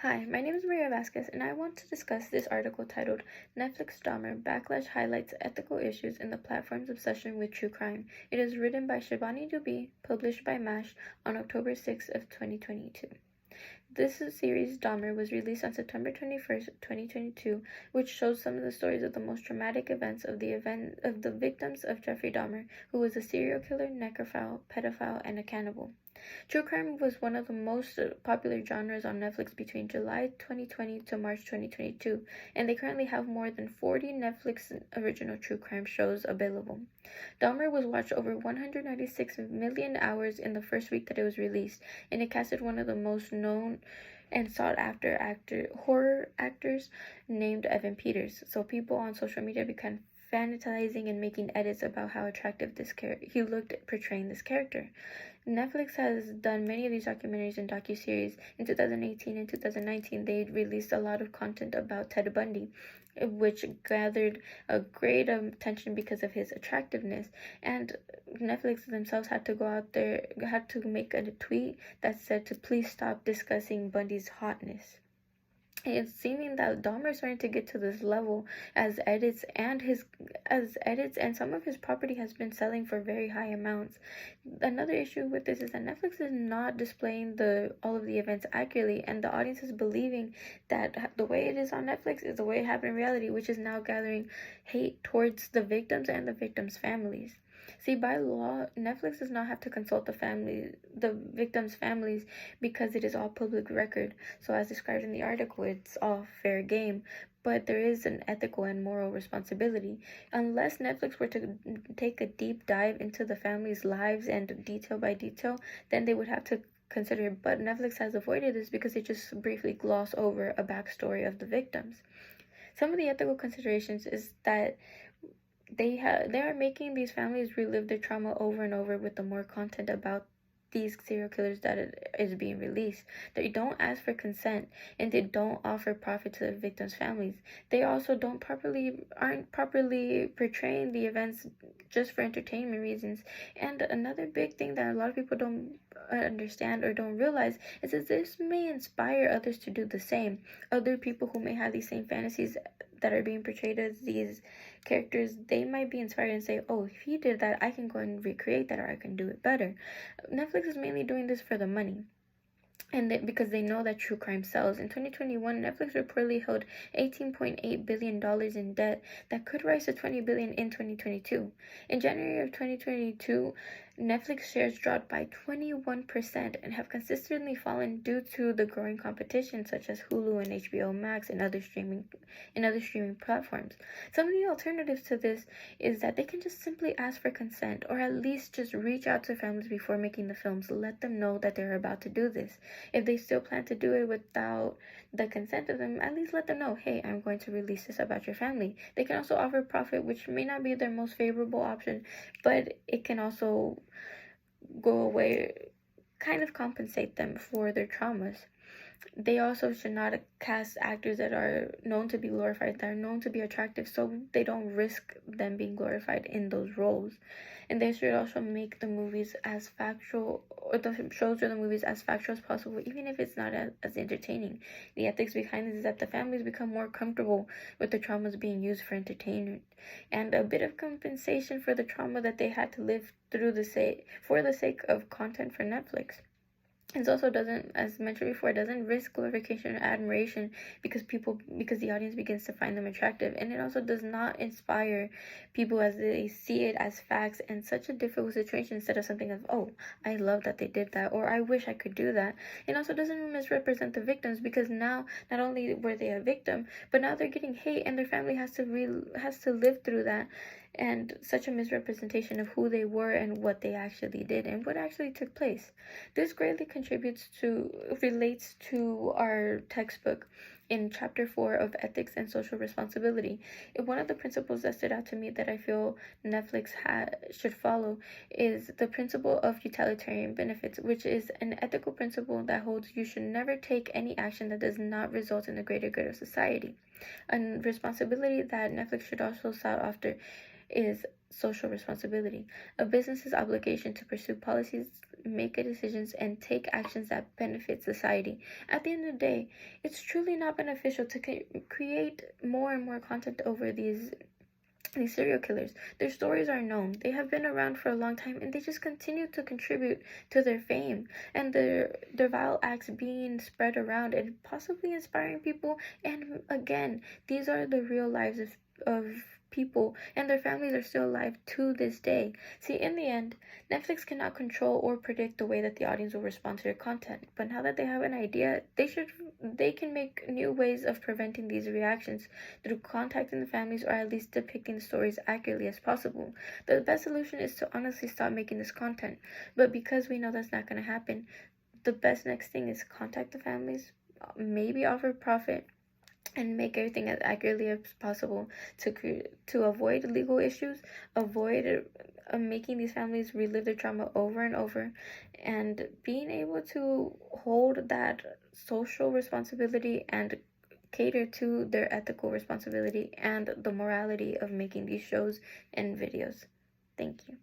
Hi, my name is Maria Vasquez, and I want to discuss this article titled Netflix Dahmer Backlash Highlights Ethical Issues in the Platform's Obsession with True Crime. It is written by Shivani Dubey, published by MASH on October 6th of 2022. This series, Dahmer, was released on September 21st, 2022, which shows some of the stories of the most traumatic events of the victims of Jeffrey Dahmer, who was a serial killer, necrophile, pedophile, and a cannibal. True crime was one of the most popular genres on Netflix between July 2020 to March 2022, and they currently have more than 40 Netflix original true crime shows available. Dahmer was watched over 196 million hours in the first week that it was released, and it casted one of the most known and sought-after horror actors named Evan Peters. So people on social media began fantasizing and making edits about how attractive he looked portraying this character. Netflix has done many of these documentaries and docuseries. In 2018 and 2019, they released a lot of content about Ted Bundy, which gathered a great attention because of his attractiveness. And Netflix themselves had to make a tweet that said to please stop discussing Bundy's hotness. It's seeming that Dahmer is starting to get to this level as edits and some of his property has been selling for very high amounts. Another issue with this is that Netflix is not displaying all of the events accurately, and the audience is believing that the way it is on Netflix is the way it happened in reality, which is now gathering hate towards the victims and the victims' families. See, by law, Netflix does not have to consult the victims' families, because it is all public record. So as described in the article, it's all fair game. But there is an ethical and moral responsibility. Unless Netflix were to take a deep dive into the families' lives and detail by detail, then they would have to consider it. But Netflix has avoided this because they just briefly gloss over a backstory of the victims. Some of the ethical considerations is that they are making these families relive their trauma over and over with the more content about these serial killers that is being released. They don't ask for consent, and they don't offer profit to the victims' families. They also aren't properly portraying the events just for entertainment reasons. And another big thing that a lot of people don't understand or don't realize is that this may inspire others to do the same. Other people who may have these same fantasies that are being portrayed as these characters, they might be inspired and say, oh, if he did that, I can go and recreate that, or I can do it better. Netflix is mainly doing this for the money, and because they know that true crime sells. In 2021, Netflix reportedly held $18.8 billion in debt that could rise to $20 billion in 2022. In January of 2022, Netflix shares dropped by 21% and have consistently fallen due to the growing competition such as Hulu and HBO Max and other streaming platforms. Some of the alternatives to this is that they can just simply ask for consent, or at least just reach out to families before making the films. Let them know that they're about to do this. If they still plan to do it without the consent of them, at least let them know, hey, I'm going to release this about your family. They can also offer profit, which may not be their most favorable option, but it can also go away, kind of compensate them for their traumas. They also should not cast actors that are known to be glorified, that are known to be attractive, so they don't risk them being glorified in those roles. And they should also make the movies as factual, or the shows or the movies as factual as possible, even if it's not as entertaining. The ethics behind this is that the families become more comfortable with the traumas being used for entertainment, and a bit of compensation for the trauma that they had to live through for the sake of content for Netflix. It also doesn't, as mentioned before, doesn't risk glorification or admiration because the audience begins to find them attractive. And it also does not inspire people as they see it as facts and such a difficult situation, instead of something of, oh, I love that they did that, or I wish I could do that. It also doesn't misrepresent the victims, because now not only were they a victim, but now they're getting hate, and their family has to live through that, and such a misrepresentation of who they were and what they actually did and what actually took place. This greatly relates to our textbook in Chapter 4 of Ethics and Social Responsibility. One of the principles that stood out to me that I feel Netflix should follow is the principle of utilitarian benefits, which is an ethical principle that holds you should never take any action that does not result in the greater good of society. A responsibility that Netflix should also sought after is social responsibility, a business's obligation to pursue policies, make decisions, and take actions that benefit society. At the end of the day, it's truly not beneficial to create more and more content over these serial killers. Their stories are known. They have been around for a long time, and they just continue to contribute to their fame and their vile acts being spread around and possibly inspiring people. And again, these are the real lives of people, and their families are still alive to this day. See, in the end, Netflix cannot control or predict the way that the audience will respond to their content. But now that they have an idea, they can make new ways of preventing these reactions through contacting the families or at least depicting the stories accurately as possible. The best solution is to honestly stop making this content. But because we know that's not going to happen, the best next thing is contact the families, maybe offer profit, and make everything as accurately as possible to avoid legal issues, avoid making these families relive their trauma over and over, and being able to hold that social responsibility and cater to their ethical responsibility and the morality of making these shows and videos. Thank you.